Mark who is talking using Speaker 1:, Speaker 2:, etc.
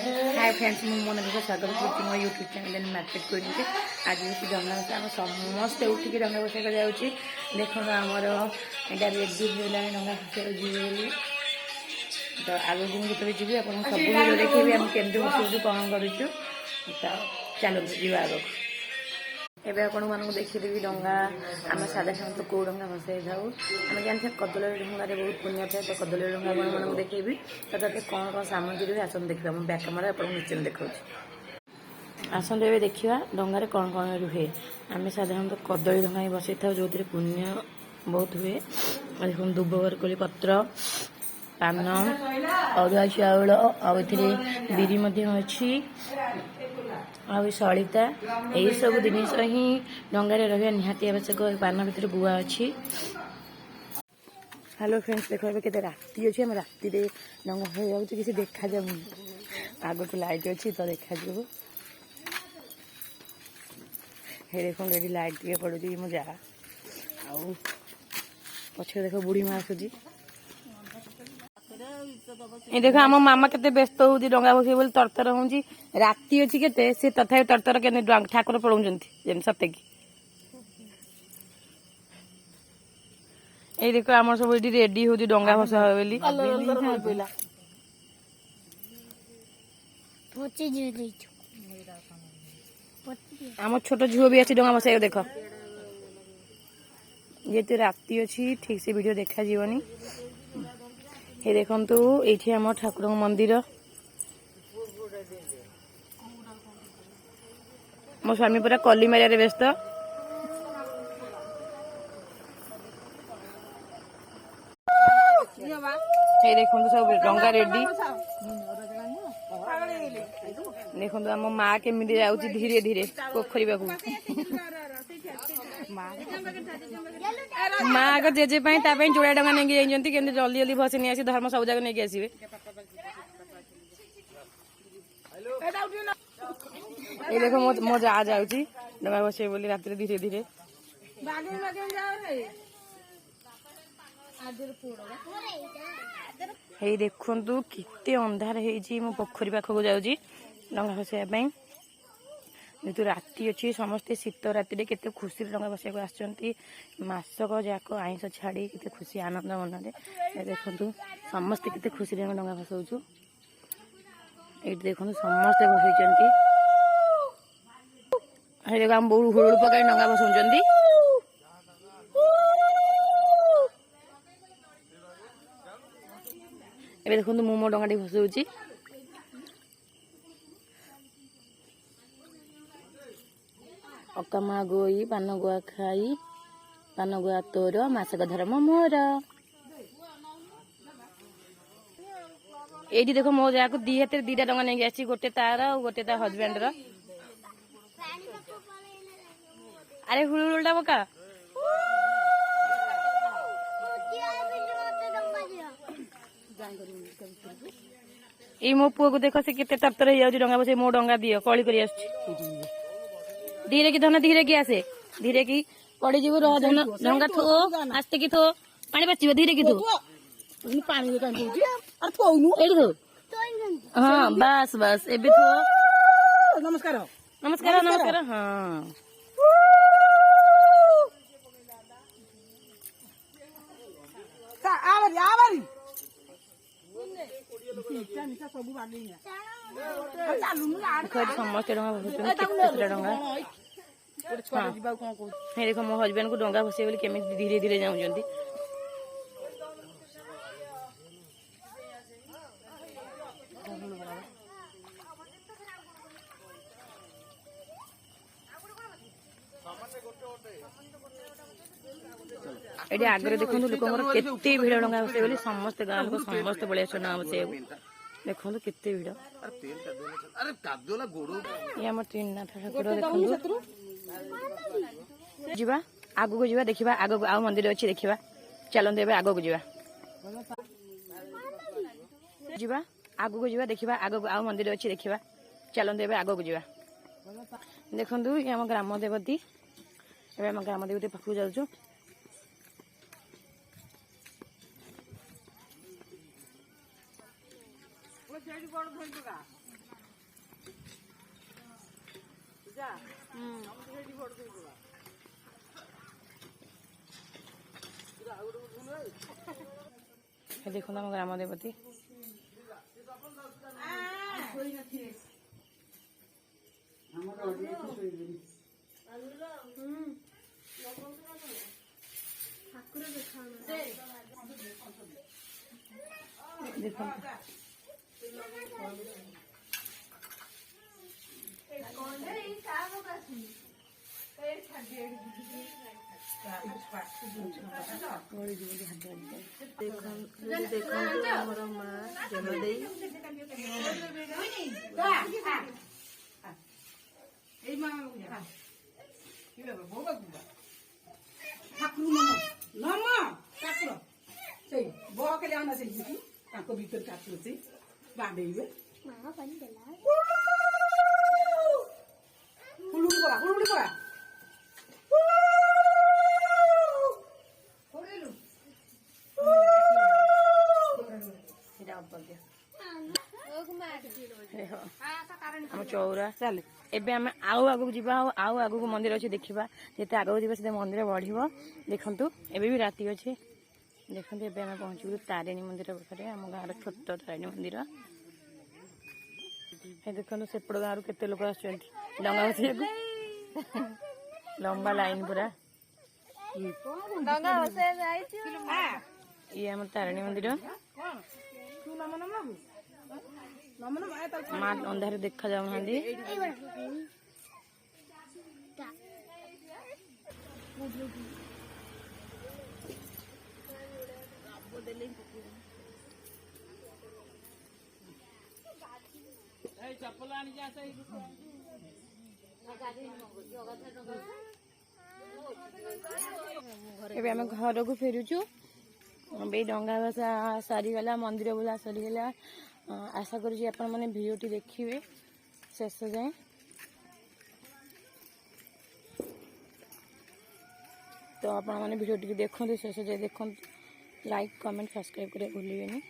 Speaker 1: Hi friends मुझे मन दुख स्वागत करती मो यूट्यूब चैनल मार्केट क्वीन आज हूँ डंगा भसा आम समस्ते उठिक डंगा भसा जाऊँगी देखो आमर यहाँ रेडी होगा डंगा भसा जी तो आगे मुझे जो जी आप सब वीडियो देखिए आम केमती भसुँ कौन करूँ तो चलो जी आग एवं आपण मानक देखीदेवी डंगा आम साधारणत कौ डंगा भसाई थाऊ आम जानते कदली डंगार बहुत पुण्य थाए तो कदली डंगा आपको देखी तो तक कौन कौन सामग्री हुए आसन देखिए मैं बैक कैमेरा आपको निश्चय देखा आसतु ए देखा डंगार कौन कौन रुहे आम साधारणतः कदली डंगा ही बसई था जो पुण्य बहुत हुए देखो दुब बरकोली पत्र पान अरुआ चाउल आरी अच्छी आ सलिता यही सब जिनस ही डंगार रहा निहाती आवश्यक पान भर गुआ अच्छी। हेलो फ्रेंड्स देखो के राति अच्छी आम राति डंगा हो जाऊँ किसी देखा जाऊँ आग को लाइट अच्छी तो देखा हे देख ये लाइट टे पड़ी मो जा पछे देख बुढ़ी माँ आसूची ये देख आम मामा केते व्यस्त हो डंगा बसई बोली तरतर हूँ राति अच्छी केते सी तथा तरतर के ठाकुर पड़ाऊँ सत्य की ये देखो आम सब ये रेडी हो डंगा भसा बोली आम छोट झुओ भी अच्छी डंगा भसाई देख ये राति अच्छी ठीक से वीडियो देखा जीवनी ये देखु ये आम ठाकुर मंदिर मो स्वामी पूरा कली मारे व्यस्त ये देखो सब डंगा रेडी देखो आम माँ केमी जाऊँ धीरे धीरे पोखरी पाक माँ आग जेजे जोड़ा डंगा नहीं जाइए जल्दी जल्दी भसे नहीं आसी धर्म सब जगह नहीं आसवे ये देखो मो जा जाऊँगी डंगा भसे बोली रात धीरे धीरे ये देखु केते अंधार हो पोखरी पाखक जाऊँगी डंगा भसाइबा जेहतु राति अच्छी समस्ते शीत राति केते खुशी डंगा बसैक आसक जाक आईस छाड़ी केते खुशी आनंद मन देखु समस्ते केते खुशी डंगा भसाऊँ ये देखो समस्ते बसई देख आम बहु हुड़ पकड़ डंगा भसाऊँ ए देखो मु मो डंगाटी भसाऊँ अकामा गोई पान गुआ खाई पान गुआ तोर मासक धर्म मोर ये देखो मो जा दी हाथ दीटा डंगा नहीं आसी गोटे तार गोटे ता हजबैंड अरे हुलुलटा पका ये मो पुआ को देख से केते तरतर हो जाऊँ डंगा बस मो डंगा दियो कली कर धीरे की धन धीरे की आसे धीरे की पड़ी जीव रह धन डंगा थो आस्ते की थो पानी बचिव धीरे की थो हाँ बस बस ए थो नमस्कार नमस्कार नमस्कार हाँ समस्ते डंगा देख मो हजबैंड को डंगा भसे बोली केमी धीरे धीरे जाऊँ ये आगे देखो लोक केते भिड़ डंगा भसे बोली समस्ते गाँव लोग समस्ते पलि आस डंगा भसे देखो केते भिड़ ये आम त्रिनाथ ठाकुर देखो जीवा आगु को जीवा देखिबा आगु आ मंदिर अच्छी देखिबा चलते ए आगु को जीवा जीवा आगु को जीवा देखिबा आगु आ मंदिर अच्छी देखिबा चलते ए आगु को जीवा देखो ये आम ग्राम देवती ए आम ग्राम देवती पाखु जाऊँ देखो आम ग्राम देवती देखो
Speaker 2: भीतर ठाकुर से बांधे
Speaker 1: आम चौरा चल एबे आम आउ आगु जीवा आउ आगु मंदिर अच्छे देखा जिते आगु जीवा से मंदिर बढ़ देखु एबे भी राति अच्छे देखते एबे आम पहुँचू तारिणी मंदिर पाखे आम गाँव छोट तारिणी मंदिर देखो सेपट गाँव केते लोक आस डंगा बसैया लंबा लाइन पूरा ये आम तारिणी मंदिर माँ अंधार देखा जाऊना एबे घर को फेरुचु डंगा भसा सरीगला मंदिर बुला सरीगला आशा करुँच आपण मैंने भिडियोटी देखिए शेष जाए तो आपण मैंने भिडियोटी देखते शेष जाए देखते लाइक कमेंट सब्सक्राइब करें भूलिए।